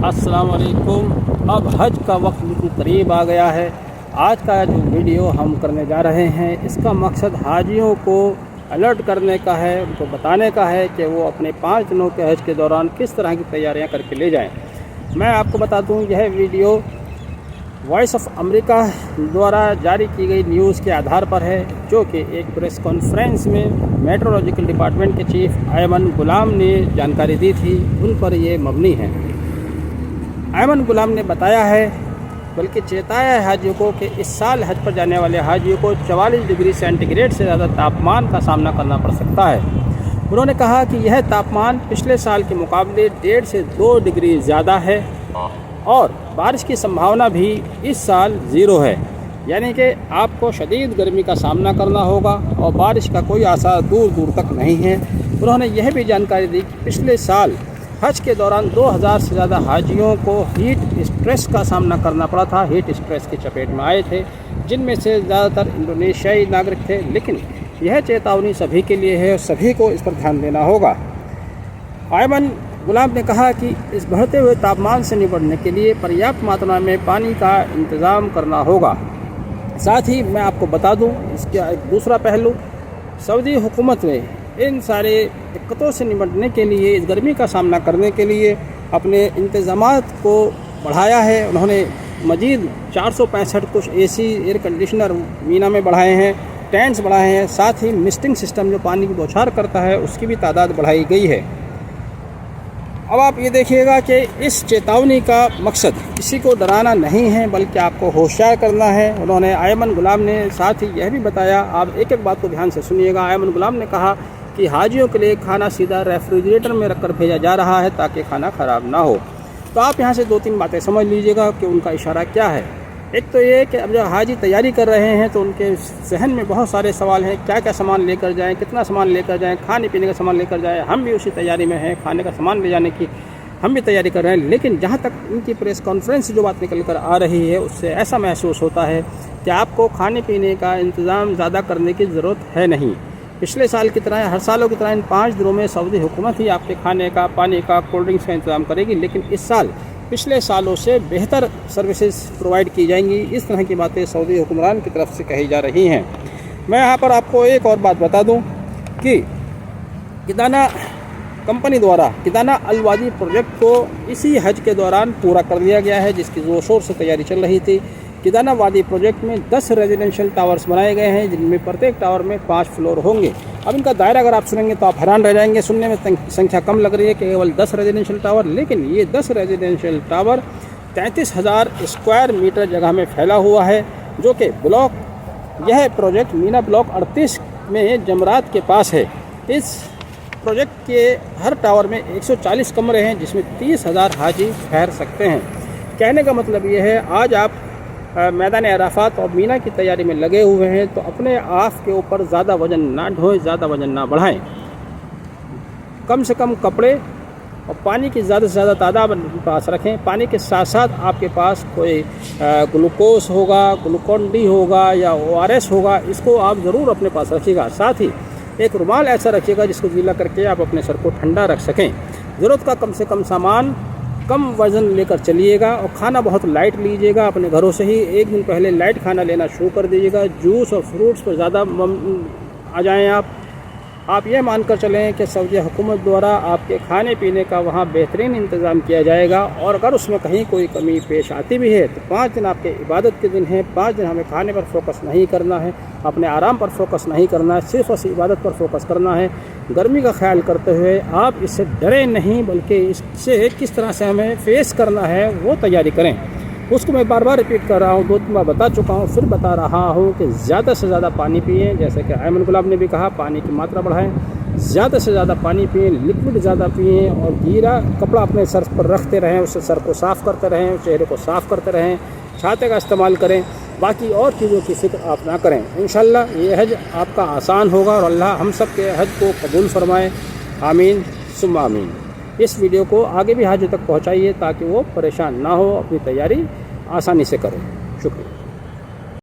अस्सलाम वालेकुम। अब हज का वक्त बिल्कुल करीब आ गया है। आज का जो वीडियो हम करने जा रहे हैं इसका मकसद हाजियों को अलर्ट करने का है, उनको बताने का है कि वो अपने 5 दिनों के हज के दौरान किस तरह की तैयारियां करके ले जाएं। मैं आपको बता दूं, यह वीडियो वॉइस ऑफ अमेरिका द्वारा जारी की गई न्यूज़ के आधार पर है, जो कि एक प्रेस कॉन्फ्रेंस में मेट्रोलॉजिकल डिपार्टमेंट के चीफ अयमन गुलाम ने जानकारी दी थी, उन पर ये मबनी है। अयमन गुलाम ने बताया है, बल्कि चेताया है हाजियों को कि इस साल हज पर जाने वाले हाजियों को 44 डिग्री सेंटीग्रेड से ज़्यादा तापमान का सामना करना पड़ सकता है। उन्होंने कहा कि यह तापमान पिछले साल के मुकाबले 1.5 से 2 डिग्री ज़्यादा है और बारिश की संभावना भी इस साल 0 है, यानी कि आपको शदीद गर्मी का सामना करना होगा और बारिश का कोई आसार दूर दूर तक नहीं है। उन्होंने यह भी जानकारी दी कि पिछले साल हज के दौरान 2000 से ज़्यादा हाजियों को हीट स्ट्रेस का सामना करना पड़ा था, हीट स्ट्रेस की चपेट में आए थे, जिनमें से ज़्यादातर इंडोनेशियाई नागरिक थे। लेकिन यह चेतावनी सभी के लिए है और सभी को इस पर ध्यान देना होगा। अयमन गुलाम ने कहा कि इस बढ़ते हुए तापमान से निपटने के लिए पर्याप्त मात्रा में पानी का इंतज़ाम करना होगा। साथ ही मैं आपको बता दूं, इसका एक दूसरा पहलू, सऊदी हुकूमत ने इन सारे दिक्कतों से निपटने के लिए, इस गर्मी का सामना करने के लिए अपने इंतज़ामात को बढ़ाया है। उन्होंने मज़ीद 465 कुछ AC एयर कंडीशनर मीना में बढ़ाए हैं, टेंट्स बढ़ाए हैं, साथ ही मिस्टिंग सिस्टम जो पानी की बौछार करता है उसकी भी तादाद बढ़ाई गई है। अब आप ये देखिएगा कि इस चेतावनी का मकसद किसी को डराना नहीं है, बल्कि आपको होशियार करना है। उन्होंने अयमन गुलाम ने साथ ही यह भी बताया, आप एक एक बात को ध्यान से सुनिएगा। अयमन गुलाम ने कहा कि हाजियों के लिए खाना सीधा रेफ्रिजरेटर में रखकर भेजा जा रहा है ताकि खाना ख़राब ना हो। तो आप यहाँ से 2-3 बातें समझ लीजिएगा कि उनका इशारा क्या है। एक तो ये कि अब जब हाजी तैयारी कर रहे हैं तो उनके जहन में बहुत सारे सवाल हैं, क्या क्या सामान लेकर जाएं, कितना सामान लेकर जाएं, खाने पीने का सामान लेकर जाएं। हम भी उसी तैयारी में हैं, खाने का सामान ले जाने की हम भी तैयारी कर रहे हैं। लेकिन जहाँ तक इनकी प्रेस कॉन्फ्रेंस से जो बात निकल कर आ रही है, उससे ऐसा महसूस होता है कि आपको खाने पीने का इंतज़ाम ज़्यादा करने की ज़रूरत है नहीं। पिछले साल की तरह, हर सालों की तरह इन 5 दिनों में सऊदी हुकूमत ही आपके खाने का, पानी का, कोल्ड ड्रिंक्स का इंतज़ाम करेगी, लेकिन इस साल पिछले सालों से बेहतर सर्विसेज प्रोवाइड की जाएंगी। इस तरह की बातें सऊदी हुक्मरान की तरफ से कही जा रही हैं। मैं यहाँ पर आपको एक और बात बता दूँ कि किदाना कंपनी द्वारा किदाना अल वादी प्रोजेक्ट को इसी हज के दौरान पूरा कर लिया गया है, जिसकी ज़ोर शोर से तैयारी चल रही थी। किदाना वादी प्रोजेक्ट में 10 रेजिडेंशियल टावर्स बनाए गए हैं, जिनमें प्रत्येक टावर में 5 फ्लोर होंगे। अब इनका दायरा अगर आप सुनेंगे तो आप हैरान रह जाएंगे, सुनने में संख्या कम लग रही है कि केवल 10 रेजिडेंशियल टावर, लेकिन ये 10 रेजिडेंशियल टावर 33,000 स्क्वायर मीटर जगह में फैला हुआ है, जो कि यह प्रोजेक्ट मीना ब्लॉक 38 में जमरात के पास है। इस प्रोजेक्ट के हर टावर में 140 कमरे हैं, जिसमें 30,000 हाजी ठहर सकते हैं। कहने का मतलब ये है, आज आप मैदान अराफात और मीना की तैयारी में लगे हुए हैं तो अपने आप के ऊपर ज़्यादा वज़न ना ढोएं, ज़्यादा वज़न ना बढ़ाएं। कम से कम कपड़े और पानी की ज़्यादा से ज़्यादा तादाद पास रखें। पानी के साथ साथ आपके पास कोई ग्लूकोज होगा, ग्लूकोन डी होगा या ORS होगा, इसको आप ज़रूर अपने पास रखिएगा। साथ ही एक रुमाल ऐसा रखिएगा जिसको गीला करके आप अपने सर को ठंडा रख सकें। ज़रूरत का कम से कम सामान, कम वज़न लेकर चलिएगा और खाना बहुत लाइट लीजिएगा। अपने घरों से ही एक दिन पहले लाइट खाना लेना शुरू कर दीजिएगा। जूस और फ्रूट्स पर ज़्यादा आ जाएं। आप ये मानकर चलें कि सऊदी हुकूमत द्वारा आपके खाने पीने का वहाँ बेहतरीन इंतज़ाम किया जाएगा, और अगर उसमें कहीं कोई कमी पेश आती भी है तो 5 दिन आपके इबादत के दिन हैं। 5 दिन हमें खाने पर फोकस नहीं करना है, अपने आराम पर फोकस नहीं करना है, सिर्फ और इबादत पर फोकस करना है। गर्मी का ख्याल करते हुए आप इससे डरें नहीं, बल्कि इससे किस तरह से हमें फेस करना है वो तैयारी करें। उसको मैं बार बार रिपीट कर रहा हूँ, 2-3 बार बता चुका हूँ, फिर बता रहा हूँ कि ज़्यादा से ज़्यादा पानी पिएं। जैसे कि अयमन गुलाम ने भी कहा, पानी की मात्रा बढ़ाएं, ज़्यादा से ज़्यादा पानी पिएं, लिक्विड ज़्यादा पिएं और गीला कपड़ा अपने सर पर रखते रहें, उससे सर को साफ़ करते रहें, चेहरे को साफ़ करते रहें, छाते का इस्तेमाल करें। बाकी और चीज़ों की फिक्र आप ना करें। इंशाअल्लाह ये हज आपका आसान होगा और अल्लाह हम सब के हज को कबूल फरमाए। आमीन सुम्मा आमीन। इस वीडियो को आगे भी हाजिर तक पहुँचाइए ताकि वो परेशान ना हो, अपनी तैयारी आसानी से करें। शुक्रिया।